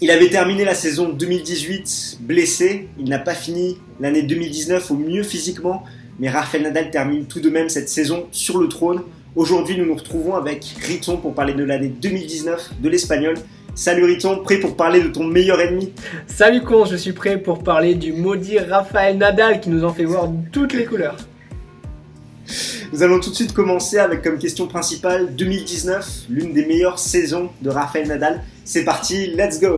Il avait terminé la saison 2018 blessé, il n'a pas fini l'année 2019 au mieux physiquement, mais Rafael Nadal termine tout de même cette saison sur le trône. Aujourd'hui, nous nous retrouvons avec Riton pour parler de l'année 2019 de l'Espagnol. Salut Riton, prêt pour parler de ton meilleur ennemi? Salut con, je suis prêt pour parler du maudit Rafael Nadal qui nous en fait voir toutes les couleurs. Nous allons tout de suite commencer avec comme question principale 2019, l'une des meilleures saisons de Rafael Nadal. C'est parti, let's go!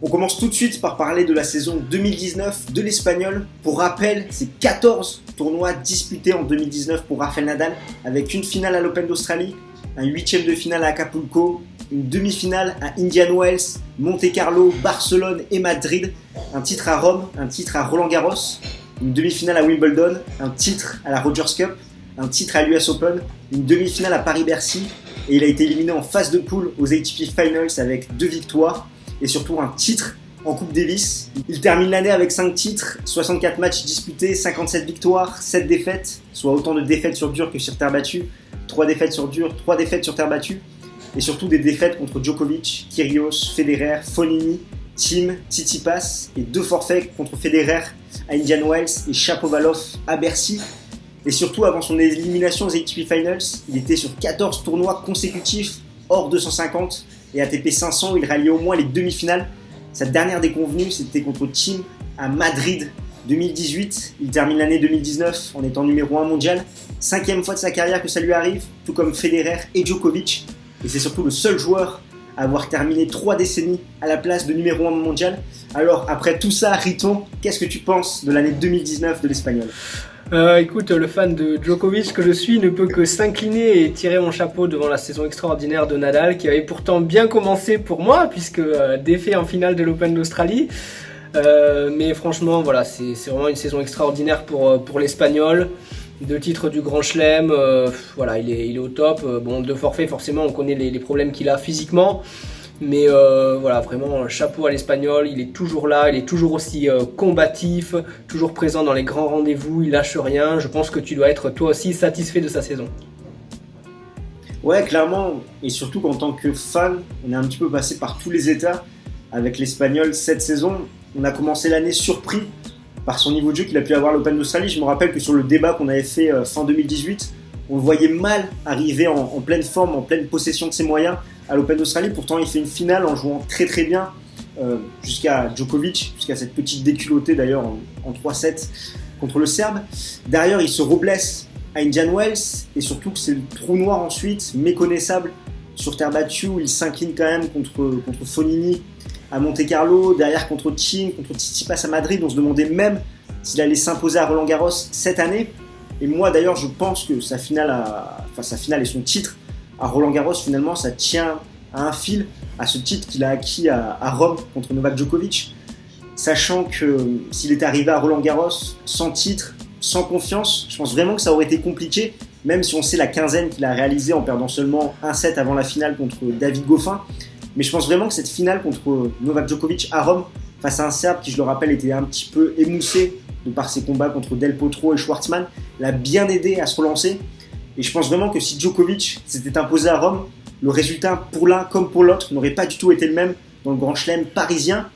On commence tout de suite par parler de la saison 2019 de l'Espagnol. Pour rappel, c'est 14 tournois disputés en 2019 pour Rafael Nadal, avec une finale à l'Open d'Australie, un huitième de finale à Acapulco, une demi-finale à Indian Wells, Monte-Carlo, Barcelone et Madrid, un titre à Rome, un titre à Roland-Garros, une demi-finale à Wimbledon, un titre à la Rogers Cup, un titre à l'US Open, une demi-finale à Paris-Bercy, et il a été éliminé en phase de poule aux ATP Finals avec 2 victoires. Et surtout un titre en Coupe Davis. Il termine l'année avec 5 titres, 64 matchs disputés, 57 victoires, 7 défaites, soit autant de défaites sur dur que sur terre battue, 3 défaites sur dur, 3 défaites sur terre battue, et surtout des défaites contre Djokovic, Kyrgios, Federer, Fognini, Thiem, Tsitsipas, et 2 forfaits contre Federer à Indian Wells et Shapovalov à Bercy. Et surtout, avant son élimination aux ATP Finals, il était sur 14 tournois consécutifs hors 250, et ATP 500, il ralliait au moins les demi-finales. Sa dernière déconvenue, c'était contre Thiem à Madrid 2018. Il termine l'année 2019 en étant numéro 1 mondial. 5e fois de sa carrière que ça lui arrive, tout comme Federer et Djokovic. Et c'est surtout le seul joueur à avoir terminé 3 décennies à la place de numéro 1 mondial. Alors, après tout ça, Riton, qu'est-ce que tu penses de l'année 2019 de l'Espagnol ? Écoute, le fan de Djokovic que je suis ne peut que s'incliner et tirer mon chapeau devant la saison extraordinaire de Nadal, qui avait pourtant bien commencé pour moi, puisque défait en finale de l'Open d'Australie. Mais franchement, voilà, c'est vraiment une saison extraordinaire pour l'Espagnol. 2 titres du Grand Chelem, voilà, il est au top. Bon, 2 forfaits, forcément, on connaît les problèmes qu'il a physiquement. Mais voilà, vraiment, chapeau à l'Espagnol, il est toujours là, il est toujours aussi combatif, toujours présent dans les grands rendez-vous, il lâche rien. Je pense que tu dois être toi aussi satisfait de sa saison. Ouais, clairement, et surtout qu'en tant que fan, on est un petit peu passé par tous les états avec l'Espagnol cette saison. On a commencé l'année surpris par son niveau de jeu qu'il a pu avoir à l'Open d'Australie. Je me rappelle que sur le débat qu'on avait fait fin 2018, on le voyait mal arriver en pleine forme, en pleine possession de ses moyens à l'Open d'Australie. Pourtant, il fait une finale en jouant très très bien jusqu'à Djokovic, jusqu'à cette petite déculottée d'ailleurs en 3-7 contre le Serbe. Derrière, il se reblesse à Indian Wells et surtout que c'est le trou noir ensuite, méconnaissable sur terre battue, où il s'incline quand même contre Fognini à Monte-Carlo, derrière contre Thiem, contre Tsitsipas à Madrid. On se demandait même s'il allait s'imposer à Roland-Garros cette année. Et moi d'ailleurs, je pense que sa finale et son titre à Roland-Garros, finalement, ça tient à un fil, à ce titre qu'il a acquis à Rome contre Novak Djokovic. Sachant que s'il était arrivé à Roland-Garros sans titre, sans confiance, je pense vraiment que ça aurait été compliqué, même si on sait la quinzaine qu'il a réalisée en perdant seulement 1-7 avant la finale contre David Goffin. Mais je pense vraiment que cette finale contre Novak Djokovic à Rome, face à un Serbe qui, je le rappelle, était un petit peu émoussé de par ses combats contre Del Potro et Schwartzmann, l'a bien aidé à se relancer. Et je pense vraiment que si Djokovic s'était imposé à Rome, le résultat pour l'un comme pour l'autre n'aurait pas du tout été le même dans le Grand Chelem parisien.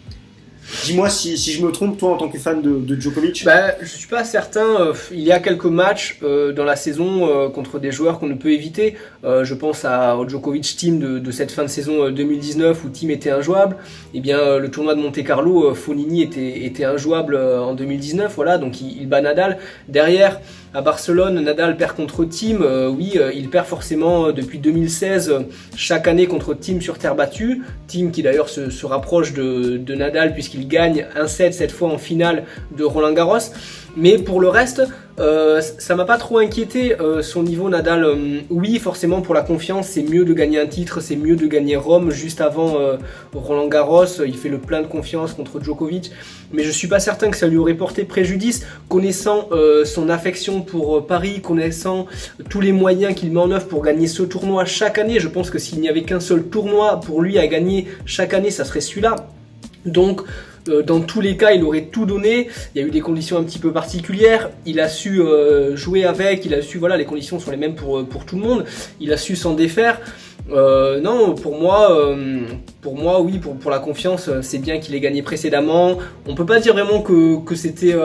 Dis-moi si je me trompe, toi en tant que fan de Djokovic. Je suis pas certain. Il y a quelques matchs dans la saison contre des joueurs qu'on ne peut éviter. Je pense au Djokovic-Thiem de cette fin de saison 2019 où Thiem était injouable. Eh bien, le tournoi de Monte-Carlo, Fognini était injouable en 2019. Voilà, donc il bat Nadal. Derrière, à Barcelone, Nadal perd contre Thiem. Il perd forcément depuis 2016 chaque année contre Thiem sur terre battue. Thiem qui d'ailleurs se rapproche de Nadal puisqu'il gagne 1-7 cette fois en finale de Roland-Garros. Mais pour le reste, ça m'a pas trop inquiété son niveau Nadal. Oui, forcément pour la confiance, c'est mieux de gagner un titre, c'est mieux de gagner Rome juste avant Roland-Garros. Il fait le plein de confiance contre Djokovic, mais je suis pas certain que ça lui aurait porté préjudice, connaissant son affection pour Paris, connaissant tous les moyens qu'il met en œuvre pour gagner ce tournoi chaque année. Je pense que s'il n'y avait qu'un seul tournoi pour lui à gagner chaque année, ça serait celui-là. Donc dans tous les cas, il aurait tout donné. Il y a eu des conditions un petit peu particulières. Il a su jouer avec. Il a su, voilà, les conditions sont les mêmes pour tout le monde. Il a su s'en défaire. Non, pour moi, oui, pour la confiance, c'est bien qu'il ait gagné précédemment. On peut pas dire vraiment que c'était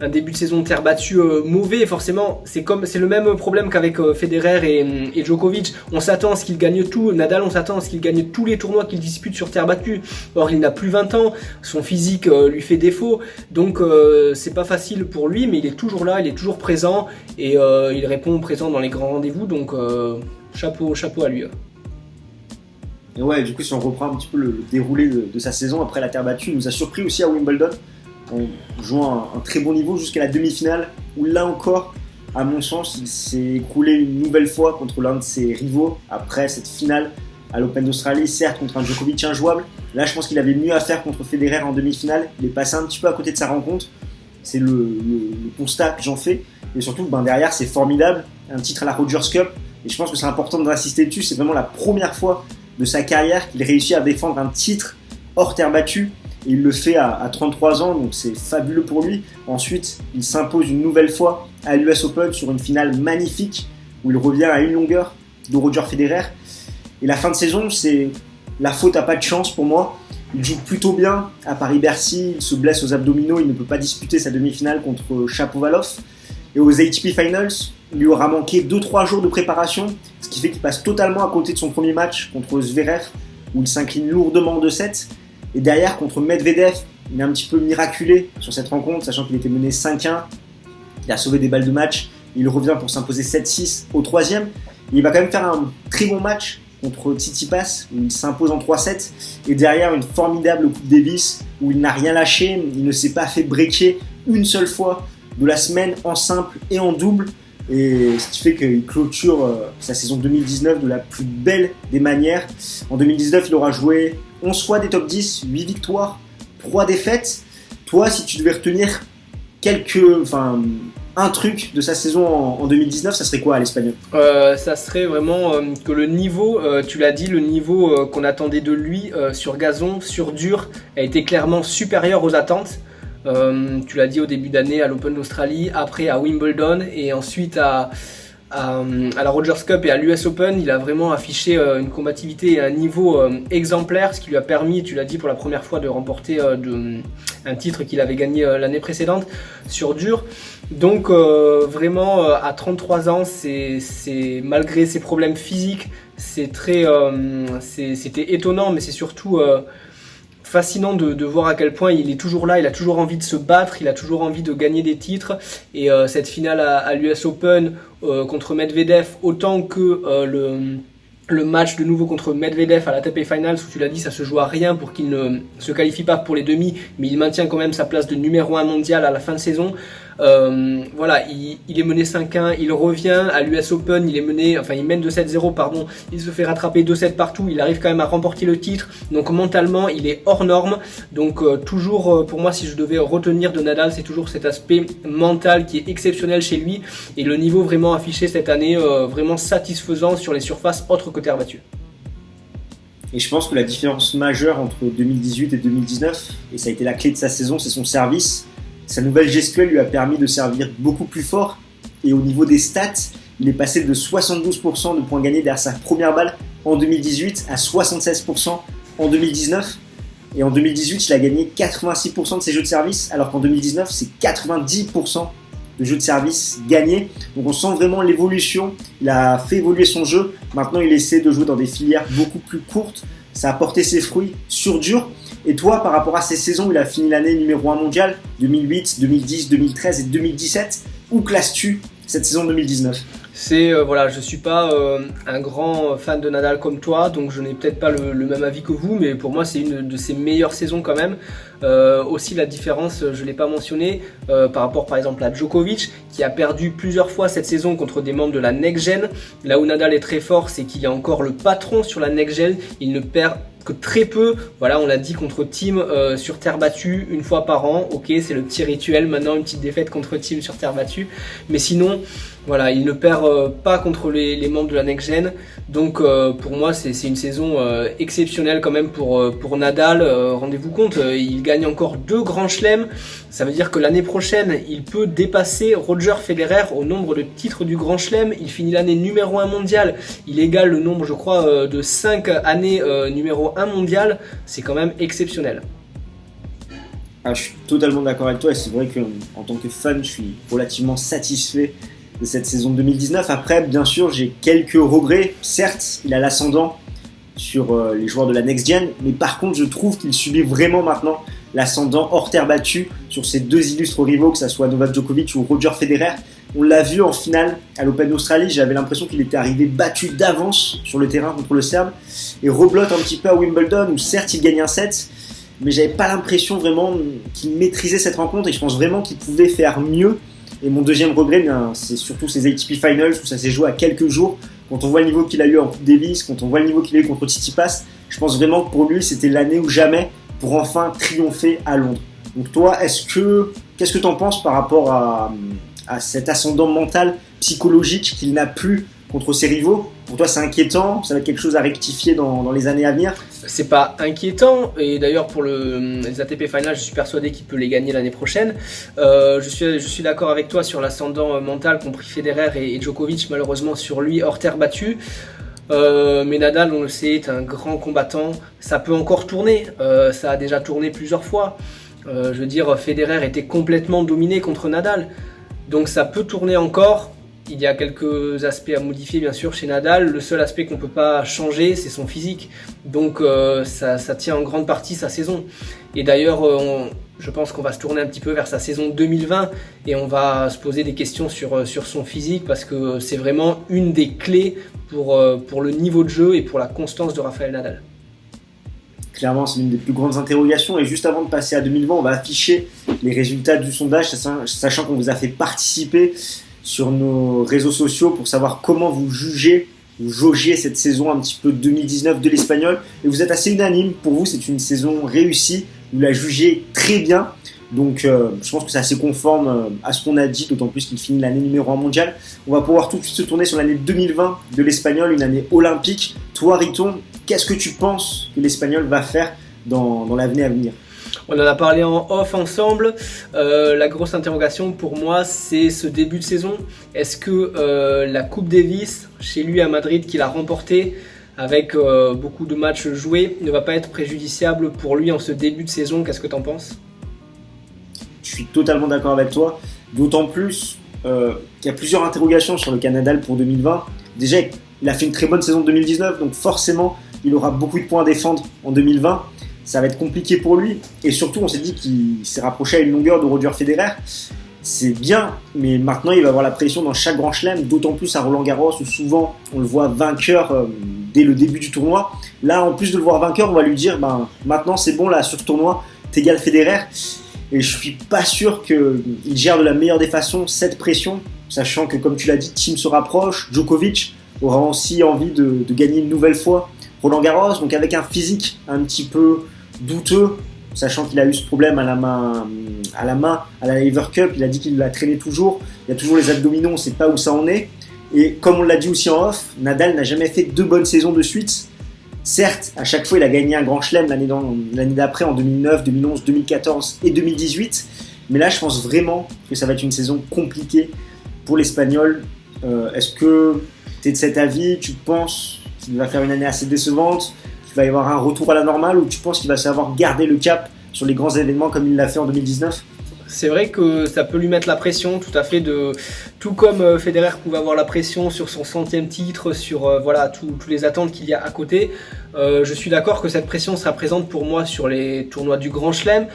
un début de saison de terre battue mauvais. Forcément, c'est le même problème qu'avec Federer et Djokovic. On s'attend à ce qu'il gagne tout. Nadal, on s'attend à ce qu'il gagne tous les tournois qu'il dispute sur terre battue. Or, il n'a plus 20 ans. Son physique lui fait défaut. Donc, c'est pas facile pour lui, mais il est toujours là, il est toujours présent et il répond présent dans les grands rendez-vous. Donc, chapeau à lui. Et ouais, du coup, si on reprend un petit peu le déroulé de sa saison après la terre battue, il nous a surpris aussi à Wimbledon en jouant un très bon niveau jusqu'à la demi-finale, où là encore, à mon sens, il s'est écroulé une nouvelle fois contre l'un de ses rivaux après cette finale à l'Open d'Australie, certes contre un Djokovic injouable. Là, je pense qu'il avait mieux à faire contre Federer en demi-finale. Il est passé un petit peu à côté de sa rencontre. C'est le constat que j'en fais. Et surtout, derrière, c'est formidable. Un titre à la Rogers Cup. Et je pense que c'est important d'insister dessus. C'est vraiment la première fois de sa carrière qu'il réussit à défendre un titre hors terre battue. Et il le fait à 33 ans, donc c'est fabuleux pour lui. Ensuite, il s'impose une nouvelle fois à l'US Open sur une finale magnifique où il revient à une longueur de Roger Federer. Et la fin de saison, c'est la faute à pas de chance pour moi. Il joue plutôt bien à Paris-Bercy, il se blesse aux abdominaux, il ne peut pas disputer sa demi-finale contre Shapovalov. Et aux ATP Finals, il lui aura manqué 2-3 jours de préparation, ce qui fait qu'il passe totalement à côté de son premier match contre Zverev, où il s'incline lourdement en 2-7. Et derrière, contre Medvedev, il est un petit peu miraculé sur cette rencontre, sachant qu'il était mené 5-1. Il a sauvé des balles de match. Il revient pour s'imposer 7-6 au troisième. Il va quand même faire un très bon match contre Tsitsipas, où il s'impose en 3-7. Et derrière, une formidable Coupe Davis, où il n'a rien lâché. Il ne s'est pas fait breaker une seule fois de la semaine en simple et en double. Et ce qui fait qu'il clôture sa saison 2019 de la plus belle des manières. En 2019, il aura joué 11 fois des top 10, 8 victoires, 3 défaites. Toi, si tu devais retenir un truc de sa saison en 2019, ça serait quoi à l'Espagnol ? Ça serait vraiment que le niveau, tu l'as dit, le niveau qu'on attendait de lui sur gazon, sur dur, a été clairement supérieur aux attentes. Tu l'as dit au début d'année à l'Open d'Australie, après à Wimbledon et ensuite à la Rogers Cup et à l'US Open. Il a vraiment affiché une combativité et un niveau exemplaire, ce qui lui a permis, tu l'as dit, pour la première fois de remporter un titre qu'il avait gagné l'année précédente sur dur. Donc vraiment à 33 ans, c'est malgré ses problèmes physiques, c'était étonnant, mais c'est surtout fascinant de voir à quel point il est toujours là, il a toujours envie de se battre, il a toujours envie de gagner des titres. Et cette finale à l'US Open contre Medvedev, autant que le match de nouveau contre Medvedev à la ATP Finals, où tu l'as dit, ça se joue à rien pour qu'il ne se qualifie pas pour les demi, mais il maintient quand même sa place de numéro 1 mondial à la fin de saison. Voilà, il est mené 5-1, il revient à l'US Open, il mène 2-7-0, pardon, il se fait rattraper 2-7 partout, il arrive quand même à remporter le titre, donc mentalement il est hors norme. Donc toujours pour moi, si je devais retenir de Nadal, c'est toujours cet aspect mental qui est exceptionnel chez lui, et le niveau vraiment affiché cette année, vraiment satisfaisant sur les surfaces autres que terre battue. Et je pense que la différence majeure entre 2018 et 2019, et ça a été la clé de sa saison, c'est son service. Sa nouvelle gestuelle lui a permis de servir beaucoup plus fort. Et au niveau des stats, il est passé de 72% de points gagnés derrière sa première balle en 2018 à 76% en 2019. Et en 2018, il a gagné 86% de ses jeux de service, alors qu'en 2019, c'est 90% de jeux de service gagnés. Donc on sent vraiment l'évolution. Il a fait évoluer son jeu. Maintenant, il essaie de jouer dans des filières beaucoup plus courtes. Ça a porté ses fruits sur dur. Et toi, par rapport à ces saisons où il a fini l'année numéro 1 mondial, 2008, 2010, 2013 et 2017, où classes-tu cette saison 2019 ? Je suis pas un grand fan de Nadal comme toi, donc je n'ai peut-être pas le même avis que vous, mais pour moi c'est une de ses meilleures saisons quand même. Aussi la différence, je l'ai pas mentionné, par rapport par exemple à Djokovic, qui a perdu plusieurs fois cette saison contre des membres de la Next Gen. Là où Nadal est très fort, c'est qu'il est encore le patron sur la Next Gen, il ne perd que très peu. Voilà, on l'a dit contre Thiem sur terre battue une fois par an. Ok, c'est le petit rituel maintenant, une petite défaite contre Thiem sur terre battue, mais sinon voilà, il ne perd pas contre les membres de la Next Gen. Donc pour moi c'est une saison exceptionnelle quand même pour Nadal. Rendez-vous compte, il gagne encore 2 grands chelems. Ça veut dire que l'année prochaine il peut dépasser Roger Federer au nombre de titres du grand chelem. Il finit l'année numéro 1 mondial. Il égale le nombre je crois de 5 années numéro 1 mondial. C'est quand même exceptionnel. Ah, je suis totalement d'accord avec toi et c'est vrai qu'en tant que fan, je suis relativement satisfait de cette saison 2019. Après, bien sûr, j'ai quelques regrets. Certes, il a l'ascendant sur les joueurs de la Next Gen, mais par contre, je trouve qu'il subit vraiment maintenant l'ascendant hors terre battue sur ses 2 illustres rivaux, que ce soit Novak Djokovic ou Roger Federer. On l'a vu en finale à l'Open d'Australie, j'avais l'impression qu'il était arrivé battu d'avance sur le terrain contre le Serbe et reblotte un petit peu à Wimbledon où certes il gagne un set, mais j'avais pas l'impression vraiment qu'il maîtrisait cette rencontre et je pense vraiment qu'il pouvait faire mieux. Et mon deuxième regret, c'est surtout ces ATP Finals où ça s'est joué à quelques jours. Quand on voit le niveau qu'il a eu en Coupe Davis, quand on voit le niveau qu'il a eu contre Tsitsipas, je pense vraiment que pour lui c'était l'année ou jamais pour enfin triompher à Londres. Donc toi, qu'est-ce que tu en penses par rapport à cet ascendant mental, psychologique qu'il n'a plus contre ses rivaux? Pour toi, c'est inquiétant? Ça va être quelque chose à rectifier dans les années à venir? C'est pas inquiétant, et d'ailleurs pour les ATP Finals, je suis persuadé qu'il peut les gagner l'année prochaine. Je suis d'accord avec toi sur l'ascendant mental, compris Federer et Djokovic, malheureusement sur lui hors terre battue. Mais Nadal, on le sait, est un grand combattant. Ça peut encore tourner, ça a déjà tourné plusieurs fois. Je veux dire, Federer était complètement dominé contre Nadal, donc ça peut tourner encore. Il y a quelques aspects à modifier bien sûr chez Nadal. Le seul aspect qu'on ne peut pas changer, c'est son physique. Donc ça tient en grande partie sa saison. Et d'ailleurs, je pense qu'on va se tourner un petit peu vers sa saison 2020 et on va se poser des questions sur son physique parce que c'est vraiment une des clés pour le niveau de jeu et pour la constance de Rafael Nadal. Clairement, c'est l'une des plus grandes interrogations. Et juste avant de passer à 2020, on va afficher les résultats du sondage, sachant qu'on vous a fait participer sur nos réseaux sociaux pour savoir comment vous jaugez cette saison un petit peu 2019 de l'Espagnol. Et vous êtes assez unanime. Pour vous, c'est une saison réussie. Vous la jugez très bien. Donc, je pense que c'est assez conforme à ce qu'on a dit, d'autant plus qu'il finit l'année numéro 1 mondiale. On va pouvoir tout de suite se tourner sur l'année 2020 de l'Espagnol, une année olympique. Toi, Riton, qu'est-ce que tu penses que l'Espagnol va faire dans l'avenir à venir? On en a parlé en off ensemble. La grosse interrogation pour moi, c'est ce début de saison. Est-ce que la Coupe Davis, chez lui à Madrid, qu'il a remportée avec beaucoup de matchs joués, ne va pas être préjudiciable pour lui en ce début de saison? Qu'est-ce que tu en penses? Je suis totalement d'accord avec toi. D'autant plus qu'il y a plusieurs interrogations sur le Canada pour 2020. Déjà, il a fait une très bonne saison 2019, donc forcément, il aura beaucoup de points à défendre en 2020. Ça va être compliqué pour lui. Et surtout, on s'est dit qu'il s'est rapproché à une longueur de Roger Federer. C'est bien, mais maintenant, il va avoir la pression dans chaque grand chelem, d'autant plus à Roland-Garros, où souvent, on le voit vainqueur dès le début du tournoi. Là, en plus de le voir vainqueur, on va lui dire, maintenant, c'est bon, là, sur ce tournoi, t'égales Federer. Et je suis pas sûr qu'il gère de la meilleure des façons cette pression, sachant que, comme tu l'as dit, Thiem se rapproche, Djokovic aura aussi envie de gagner une nouvelle fois Roland-Garros, donc avec un physique un petit peu douteux, sachant qu'il a eu ce problème à la main à la Lever Cup, il a dit qu'il l'a traîné toujours, il y a toujours les abdominaux, on ne sait pas où ça en est, et comme on l'a dit aussi en off, Nadal n'a jamais fait 2 bonnes saisons de suite. Certes, à chaque fois il a gagné un grand chelem l'année d'après en 2009, 2011, 2014 et 2018, mais là je pense vraiment que ça va être une saison compliquée pour l'Espagnol. Est-ce que tu es de cet avis? Tu penses qu'il va faire une année assez décevante, qu'il va y avoir un retour à la normale, ou tu penses qu'il va savoir garder le cap sur les grands événements comme il l'a fait en 2019? C'est vrai que ça peut lui mettre la pression, tout à fait, tout comme Federer pouvait avoir la pression sur son 100e titre, sur toutes les attentes qu'il y a à côté. Je suis d'accord que cette pression sera présente pour moi sur les tournois du Grand Chelem.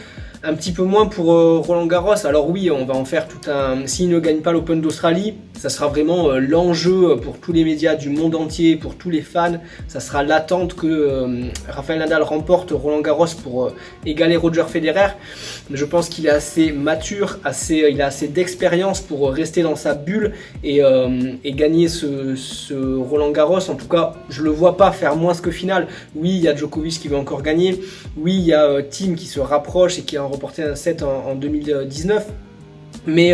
Un petit peu moins pour Roland Garros. Alors oui, on va en faire tout un... S'il ne gagne pas l'Open d'Australie, ça sera vraiment l'enjeu pour tous les médias du monde entier, pour tous les fans. Ça sera l'attente que Rafael Nadal remporte Roland Garros pour égaler Roger Federer. Mais je pense qu'il est assez mature, il a assez d'expérience pour rester dans sa bulle et gagner ce Roland Garros. En tout cas, je le vois pas faire moins que final. Oui, il y a Djokovic qui veut encore gagner. Oui, il y a Thiem qui se rapproche et qui a remporté un set en 2019. Mais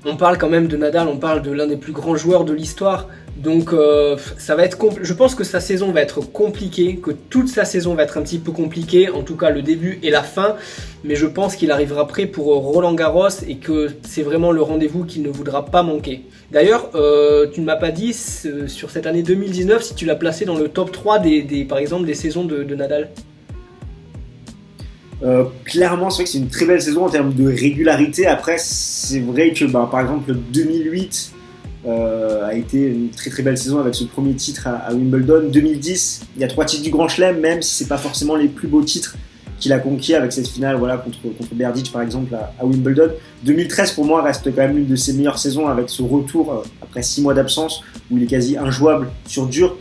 on parle quand même de Nadal, on parle de l'un des plus grands joueurs de l'histoire. Donc ça va être je pense que sa saison va être compliquée, que toute sa saison va être un petit peu compliquée, en tout cas le début et la fin, mais je pense qu'il arrivera prêt pour Roland Garros et que c'est vraiment le rendez-vous qu'il ne voudra pas manquer. D'ailleurs, tu ne m'as pas dit sur cette année 2019 si tu l'as placé dans le top 3 par exemple des saisons de Nadal. Clairement, c'est vrai que c'est une très belle saison en termes de régularité. Après, c'est vrai que par exemple 2008 a été une très très belle saison avec ce premier titre à Wimbledon. 2010, il y a 3 titres du Grand Chelem, même si c'est pas forcément les plus beaux titres qu'il a conquis avec cette finale contre Berdych par exemple à Wimbledon. 2013 pour moi reste quand même l'une de ses meilleures saisons avec ce retour après 6 mois d'absence où il est quasi injouable sur dur.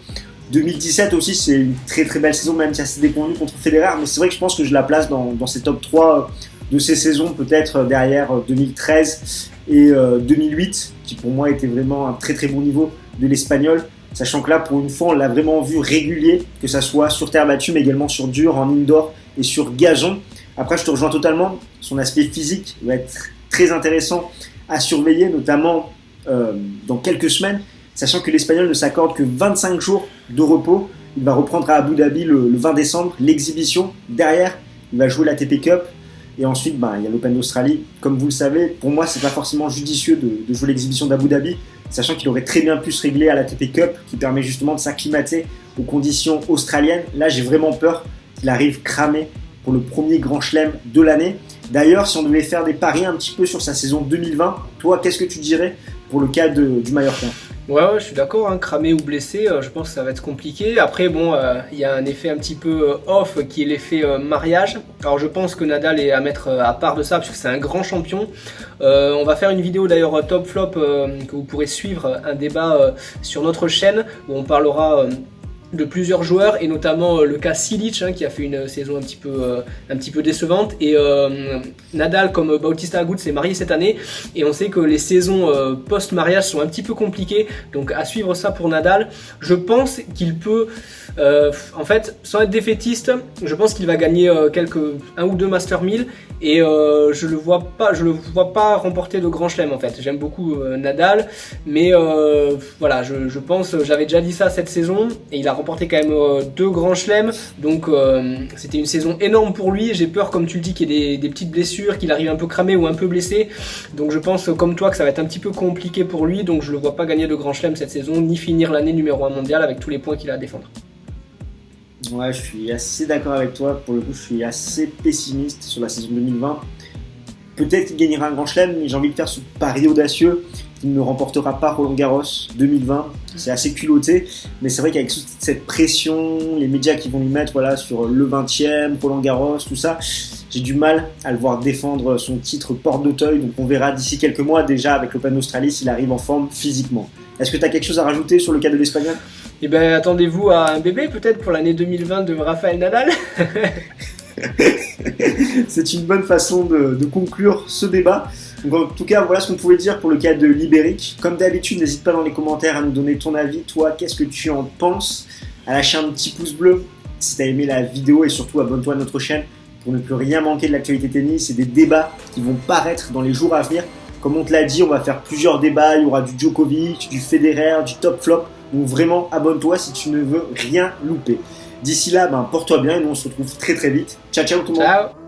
2017 aussi, c'est une très très belle saison, même si assez déconvenue contre Federer, mais c'est vrai que je pense que je la place dans ces top 3 de ces saisons, peut-être derrière 2013 et 2008, qui pour moi était vraiment un très très bon niveau de l'Espagnol, sachant que là, pour une fois, on l'a vraiment vu régulier, que ça soit sur terre battue, mais également sur dur, en indoor et sur gazon. Après, je te rejoins totalement, son aspect physique va être très intéressant à surveiller, notamment dans quelques semaines, sachant que l'Espagnol ne s'accorde que 25 jours de repos. Il va reprendre à Abu Dhabi le 20 décembre, l'exhibition. Derrière, il va jouer l'ATP Cup. Et ensuite, il y a l'Open d'Australie. Comme vous le savez, pour moi, c'est pas forcément judicieux de jouer l'exhibition d'Abu Dhabi, sachant qu'il aurait très bien pu se régler à l'ATP Cup, qui permet justement de s'acclimater aux conditions australiennes. Là, j'ai vraiment peur qu'il arrive cramé pour le premier Grand Chelem de l'année. D'ailleurs, si on devait faire des paris un petit peu sur sa saison 2020, toi, qu'est-ce que tu dirais pour le cas du Mallorquin ? Ouais, je suis d'accord, cramé ou blessé, je pense que ça va être compliqué. Après, il y a un effet un petit peu off qui est l'effet mariage. Alors, je pense que Nadal est à mettre à part de ça, parce que c'est un grand champion. On va faire une vidéo d'ailleurs top flop que vous pourrez suivre, un débat sur notre chaîne où on parlera de plusieurs joueurs et notamment le cas Silic qui a fait une saison un petit peu décevante et Nadal comme Bautista Agut s'est marié cette année et on sait que les saisons post-mariage sont un petit peu compliquées, donc à suivre ça pour Nadal. Je pense qu'il peut en fait, sans être défaitiste, je pense qu'il va gagner un ou deux Master 1000 et je le vois pas remporter de grand chelem en fait. J'aime beaucoup Nadal, mais voilà, je pense, j'avais déjà dit ça cette saison et il a remporté quand même 2 grands chelems, donc c'était une saison énorme pour lui. J'ai peur, comme tu le dis, qu'il y ait des petites blessures, qu'il arrive un peu cramé ou un peu blessé, donc je pense comme toi que ça va être un petit peu compliqué pour lui, donc je le vois pas gagner de grand chelem cette saison, ni finir l'année numéro 1 mondial avec tous les points qu'il a à défendre. Ouais, je suis assez d'accord avec toi. Pour le coup, je suis assez pessimiste sur la saison 2020. Peut-être qu'il gagnera un grand chelem, mais j'ai envie de faire ce pari audacieux qu'il ne remportera pas Roland Garros 2020. C'est assez culotté, mais c'est vrai qu'avec toute cette pression, les médias qui vont lui mettre sur le 20e, Roland Garros, tout ça, j'ai du mal à le voir défendre son titre porte d'Auteuil. Donc on verra d'ici quelques mois déjà avec l'Open d'Australie s'il arrive en forme physiquement. Est-ce que tu as quelque chose à rajouter sur le cas de l'Espagnol ? Eh bien, attendez-vous à un bébé peut-être pour l'année 2020 de Rafael Nadal. C'est une bonne façon de conclure ce débat. Donc, en tout cas, voilà ce qu'on pouvait dire pour le cas de l'Ibérique. Comme d'habitude, n'hésite pas dans les commentaires à nous donner ton avis. Toi, qu'est-ce que tu en penses ? À lâcher un petit pouce bleu si tu as aimé la vidéo et surtout abonne-toi à notre chaîne pour ne plus rien manquer de l'actualité tennis et des débats qui vont paraître dans les jours à venir. Comme on te l'a dit, on va faire plusieurs débats. Il y aura du Djokovic, du Federer, du top flop. Donc vraiment, abonne-toi si tu ne veux rien louper. D'ici là, porte-toi bien et nous on se retrouve très très vite. Ciao, ciao tout le monde. Ciao.